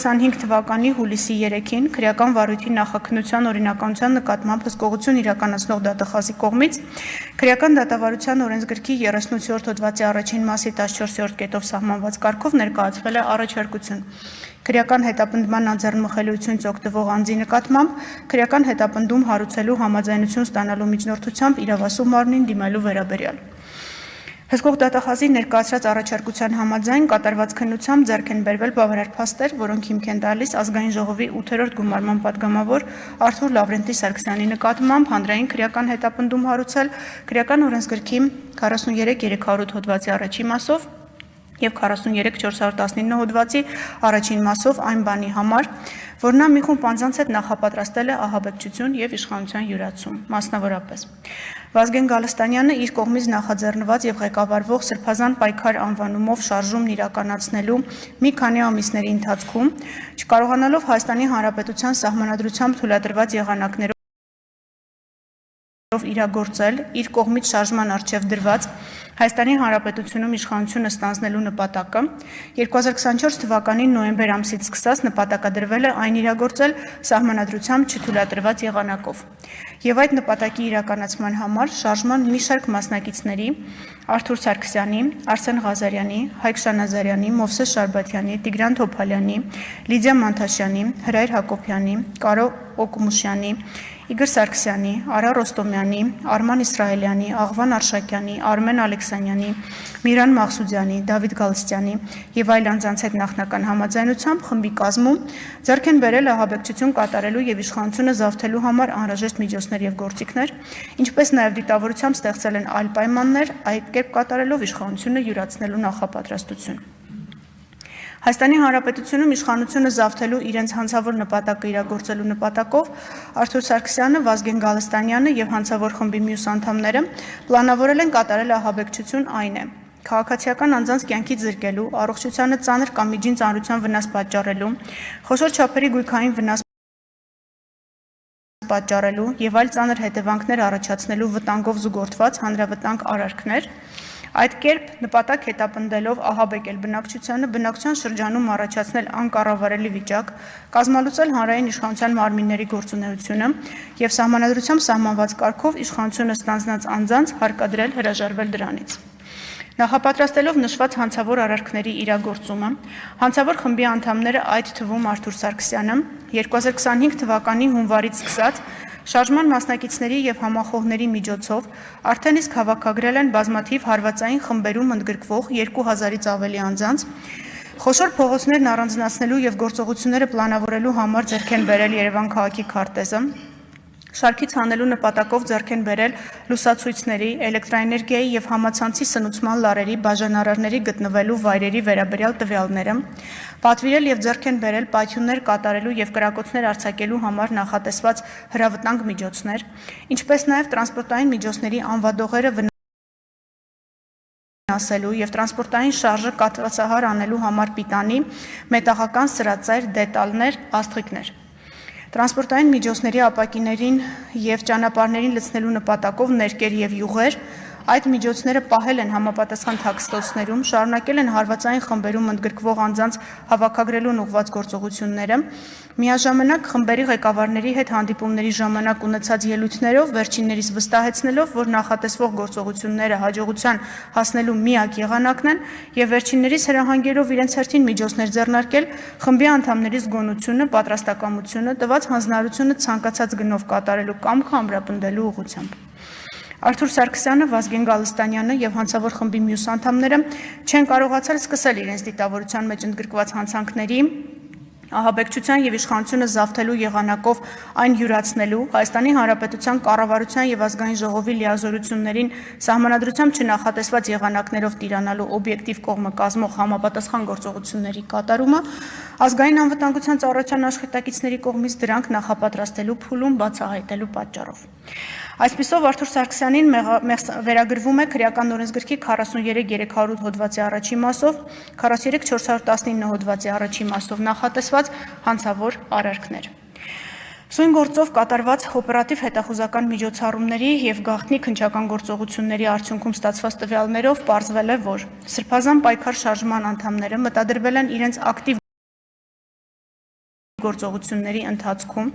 2025 թվականի հուլիսի 3-ին քրեական վարույթի նախաքննության օրինականության նկատմամբ հսկողություն իրականացնող դատախազի կողմից քրեական դատավարության օրենսգրքի 38-րդ հոդվածի առաջին մասի 14-րդ կետով սահմանված կարգով ներկայացվել է առաջարկություն քրեական հետապնդման անձեռնմխելիությունից օգտվող անձի նկատմամբ քրեական հետապնդում հարուցելու համաձայնություն ստանալու միջնորդությամբ իրավասու մարմնին դիմելու վերաբերյալ։ Հսկող դատախազի ներկայացրած առաջարկության համաձայն կատարված քննությամբ ձեռք են բերվել բավարար փաստեր, որոնք հիմք են տալիս ազգային ժողովի 8-րդ գումարման падգամավոր Արթուր Լավրենտի Սարգսյանի նկատմամբ հանրային քրեական հետապնդում հարուցել քրեական օրենսգրքի 43-308 հոդվածի առաջին մասով և 43-419 հոդվածի առաջին մասով այն բանի համար, որ նա մի խումբ անձանց հետ նախապատրաստել է ահաբեկչություն և իշխանության յուրացում, մասնավորապես։ Վազգեն Գալստանյանը իր կողմից նախաձեռնված և ղեկավարվող Սրբազան պայքար անվանումով շարժումն իրականացնելու մի քանի ամիսների ընթացքում, չկարողանալով Հայաստանի Հանրապետության սահմանադրությամբ թույլատրված եղանակներով իրագործել իր կողմից շարժման առջև դրված Հայաստանի Հանրապետությունում իշխանությունը ստանձնելու նպատակը 2024 թվականի նոյեմբեր ամսից սկսած նպատակադրվել է այն իրագործել սահմանադրությամբ չթույլատրված եղանակով և այդ նպատակի իրականացման համար շարժման մի շարք մասնակիցների Արթուր Սարգսյանի, Արսեն Ղազարյանի, Հայկ Շանազարյանի, Մովսես Շարբաթյանի, Տիգրան Թոփալյանի, Լիդիա Մանթաշյանի, Հրայր Հակոբյանի, Կարո Օկումուշյանի, Իգոր Սարգսյանի, Արա Ռոստոմյանի, Արման Իսրայելյանի, Աղվան Արշակյանի, Արմեն Ալեքսանյանի, Միրան Մաղսուդյանի, Դավիթ Գալստյանի և այլ անձանց հետ նախնական համաձայնությամբ խմբի կազմում ձեռք են բերել ահաբեկչություն կատարելու և իշխանությունը զավթելու համար անհրաժեշտ միջոցներ և գործիքներ, ինչպես նաև դիտավորությամբ ստեղծել են այլ պայմաններ, այդ կերպ կատարելով իշխանությունը յուրացնելու նախապատրաստություն։ Հայաստանի Հանրապետությունում իշխանությունը զավթելու իրենց հանցավոր նպատակը իրագործելու նպատակով Արթուր Սարգսյանը, Վազգեն Գալստանյանը և հանցավոր խմբի մյուս անդամները պլանավորել են կատարել ահաբեկչություն այն է. քաղաքացիական անձանց կյանքից զրկելու, առողջությանը ծանր կամ միջին ծանրության վնաս պատճառելու, խոշոր չափերի գույքային վնաս պատճառելու և այլ ծանր հետևանքներ առաջացնելու վտանգով զուգորդված հանրավտանգ արարքներ, այդ կերպ նպատակ հետապնդելով ահաբեկել բնակչությանը, բնակչության շրջանում առաջացնել անկառավարելի վիճակ, կազմալուծել հանրային իշխանության մարմինների գործունեությունը և սահմանադրությամբ սահմանված կարգով իշխանությունը ստանձնած անձանց հարկադրել հրաժարվել դրանից։ Նախապատրաստելով նշված հանցավոր արարքների իրագործումը, հանցավոր խմբի անդամները, այդ թվում Արթուր Սարգսյանը, 2025 թվականի հունվարից սկսած շարժման մասնակիցների և համախոհների միջոցով արդեն իսկ հավաքագրել են բազմաթիվ հարվածային խմբերում ընդգրկվող 2000-ից ավելի անձանց, խոշոր փողոցներն առանձնացնելու և գործողությունները պլանավորելու համար ձեռք են բերել Երևան քաղաքի քարտեզը, շարքից հանելու նպատակով ձեռք են բերել լուսացույցների, էլեկտրաէներգիայի և համացանցի սնուցման լարերի, բաժանարարների գտնվելու վայրերի վերաբերյալ տվյալները, պատվիրել և ձեռք են բերել պայթյուններ կատարելու և կրակոցներ արձակելու համար նախատեսված հրավտանգ միջոցներ, ինչպես նաև տրանսպորտային միջոցների անվադողերը վնասելու և տրանսպորտային շարժը կաթվածահար անելու համար պիտանի, մետաղական սրածայր, դետալներ, աստղիկներ։ Տրանսպորտային միջոցների ապակիներին և ճանապարհներին լցնելու նպատակով ներկեր և յուղեր, այդ միջոցները պահել են համապատասխան թաքստոցներում, շարունակել են հարվածային խմբերում ընդգրկվող անձանց հավաքագրելուն ուղղված գործողությունները, միաժամանակ խմբերի ղեկավարների հետ հանդիպումների ժամանակ ունեցած ելույթներով վերջիններիս վստահեցնելով, որ նախատեսվող գործողությունները հաջողության հասնելու միակ եղանակն են և վերջիններիս հրահանգելով իրենց հերթին միջոցներ ձեռնարկել խմբի անդամների զգոնությունը, պատրաստակամությունը, տված հանձնարարությունը ցանկացած գնով կատարելու կամքը ամրապնդելու ուղղությամբ։ Արթուր Սարգսյանը, Վազգեն Գալստանյանը և հանցավոր խմբի մյուս անդամները չեն կարողացել սկսել իրենց դիտավորության մեջ ընդգրկված հանցանքների, ահաբեկչության և իշխանությունը զավթելու եղանակով այն յուրացնելու, Հայաստանի Հանրապետության կառավարության և ազգային ժողովի լիազորություններին սահմանադրությամբ չնախատեսված եղանակներով տիրանալու օբյեկտիվ կողմը կազմող համապատասխան գործողությունների կատարումը, ազգային անվտանգության ծառայության աշխատակիցների կողմից դրանք նախապատրաստելու փուլում բացահայտելու պատճառով։ Այսպիսով Արթուր Սարգսյանին վերագրվում է քրեական օրենսգրքի 43-308 հոդվածի առաջին մասով, 43-419 հոդվածի առաջին մասով նախատեսված հանցավոր արարքներ։ Սույն գործով կատարված օպերատիվ հետախուզական միջոցառումների և գաղտնի քննչական գործողությունների արդյունքում ստացված տվյալներով պարզվել է, որ Սրբազան պայքար շարժման անդամները մտադրվել են իրենց ակտիվ գործողությունների ընթացքում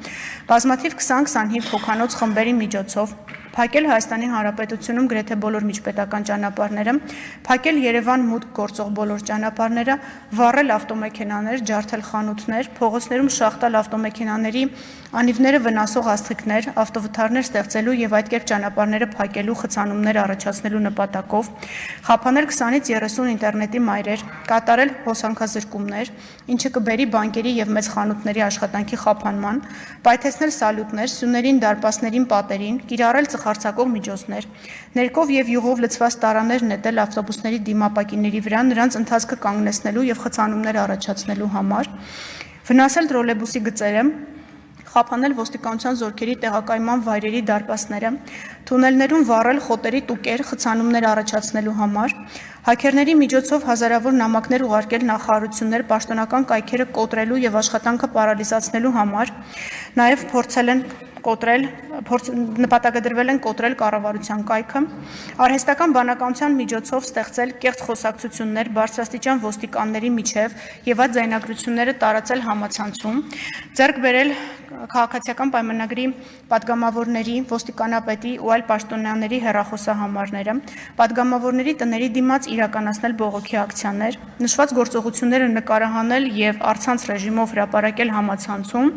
բազմաթիվ 20-25 հոգանոց խմբերի միջոցով փակել Հայաստանի Հանրապետությունում գրեթե բոլոր միջպետական ճանապարհները, փակել Երևան մուտք գործող բոլոր ճանապարհները, վառել ավտոմեքենաներ, ջարդել խանութներ, փողոցներում շախտալ ավտոմեքենաների անիվները վնասող աստղիկներ, ավտովթարներ ստեղծելու եւ այդ կերպ ճանապարհները փակելու խցանումներ առաջացնելու նպատակով, խափանել 20-ից 30 ինտերնետի մայրեր, կատարել հոսանքազրկումներ, ինչը կբերի բանկերի եւ մեծ խանութների աշխատանքի խափանման, պայթեցնել սալյուտներ, սյուներին, դարպասներին, պատերին, կիրառել ծխարցակող միջոցներ, ներկով եւ յուղով լցված տարաներ նետել ավտոբուսների դիմապակիների վրա նրանց ընթացքը կանգնեցնելու եւ խցանումներ առաջացնելու համար, վնասել տրոլեյբուսի գծերը, խափանել ոստիկանության զորքերի տեղակայման վայրերի դարպասները, թունելներում վառել խոտերի տուկեր խցանումներ առաջացնելու համար, հաքերների միջոցով հազարավոր նամակներ ուղարկել նախարարություններ պաշտոնական կայքերը կոտրելու եւ աշխատանքը պարալիզացնելու համար, նաեւ նպատակադրվել են կոտրել կառավարության կայքը, արհեստական բանականության միջոցով ստեղծել կեղծ խոսակցություններ բարձրաստիճան ոստիկանների միջև եւ այդ ձայնագրությունները տարածել համացանցում, ձեռք բերել քաղաքացիական պայմանագրի պատգամավորների, ոստիկանապետի ու այլ պաշտոնյաների հեռախոսահամարները, պատգամավորների տների դիմաց իրականացնել բողոքի ակցիաներ, նշված գործողությունները նկարահանել եւ առցանց ռեժիմով հրապարակել համացանցում,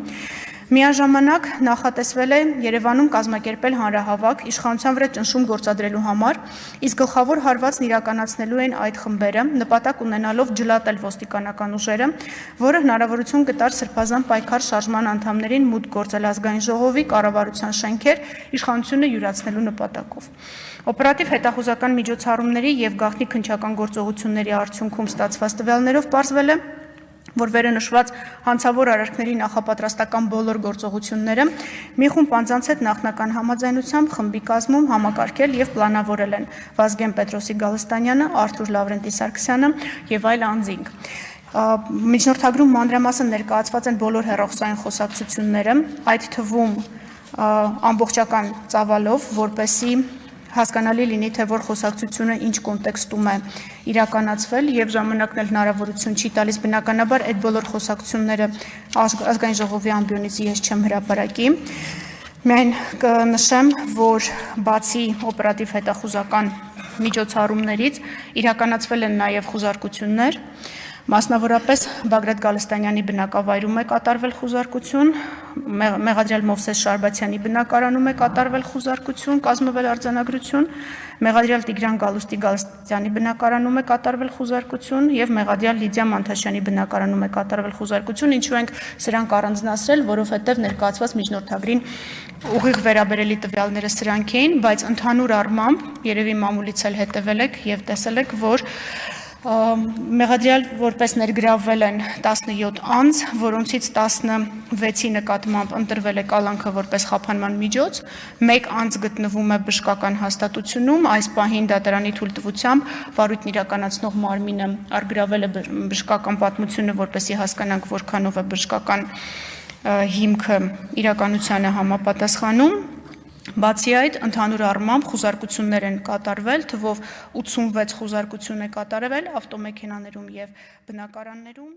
միաժամանակ նախատեսվել է Երևանում կազմակերպել հանրահավաք իշխանության վրա ճնշում գործադրելու համար, իսկ գլխավոր հարվածն իրականացնելու են այդ խմբերը, նպատակ ունենալով ջլատել ոստիկանական ուժերը, որը հնարավորություն կտար սրբազան պայքար շարժման անդամներին մուտք գործել ազգային ժողովի կառավարության շենքեր իշխանությունը յուրացնելու նպատակով։ Օպերատիվ հետախուզական միջոցառումների եւ գաղտնի քննչական գործողությունների արդյունքում ստացված տվյալներով պարզվել է, որ վերընշված հանցավոր արարքների նախապատրաստական բոլոր գործողությունները մի խումբ անձանց հետ նախնական համաձայնությամբ խմբի կազմում համակարգել եւ պլանավորել են Վազգեն Պետրոսի Գալստանյանը, Արթուր Լավրենտի Սարգսյանը եւ այլ անձինք։ Միջնորդագրում մանրամասն ներկայացված են բոլոր հեռախոսային խոսակցությունները, այդ թվում ամբողջական ծավալով, որպեսզի հասկանալի լինի, թե որ խոսակցությունը ինչ կոնտեքստում է իրականացվել եւ ժամանակն էլ հնարավորություն չի տալիս բնականաբար այդ բոլոր խոսակցությունները ազգային ժողովի ամբիոնից ես չեմ հրապարակի։ Միայն կնշեմ, որ բացի օպերատիվ հետախուզական միջոցառումներից իրականացվել են նաեւ խուզարկություններ, մասնավորապես Բագրատ Գալստանյանի բնակավայրում է կատարվել խուզարկություն, Մեղադրյալ Մովսես Շարբացյանի բնակարանում է կատարվել խուզարկություն, կազմվել արձանագրություն, Մեղադրյալ Տիգրան Գալուստի Գալստյանի բնակարանում է կատարվել խուզարկություն եւ Մեղադրյալ Լիդիա Մանթաշյանի բնակարանում է կատարվել խուզարկություն, ինչու ենք սրանք առանձնացրել, որովհետեւ ներկայացված միջնորդագրին ուղիղ վերաբերելի տվյալները սրանք էին, բայց ընդհանուր առմամբ երևի մամուլից էլ հետևել եք եւ տեսել եք, որ Մեղադրյալ որպես ներգրավվել են 17 անձ, որոնցից 16-ի նկատմամբ ընտրվել է կալանքը որպես խափանման միջոց, 1 անձ գտնվում է բժշկական հաստատությունում, այս պահին դատարանի թույլտվությամբ վարույթն իրականացնող մարմինը առգրավել է բժշկական պատմությունը, որպեսզի հասկանանք որքանով է բժշկական հիմքը իրականությանը համապատասխանում։ Բացի այդ, ընդհանուր առմամբ խուզարկություններ են կատարվել, թվով 86 խուզարկություն է կատարվել ավտոմեքենաներում եւ բնակարաններում։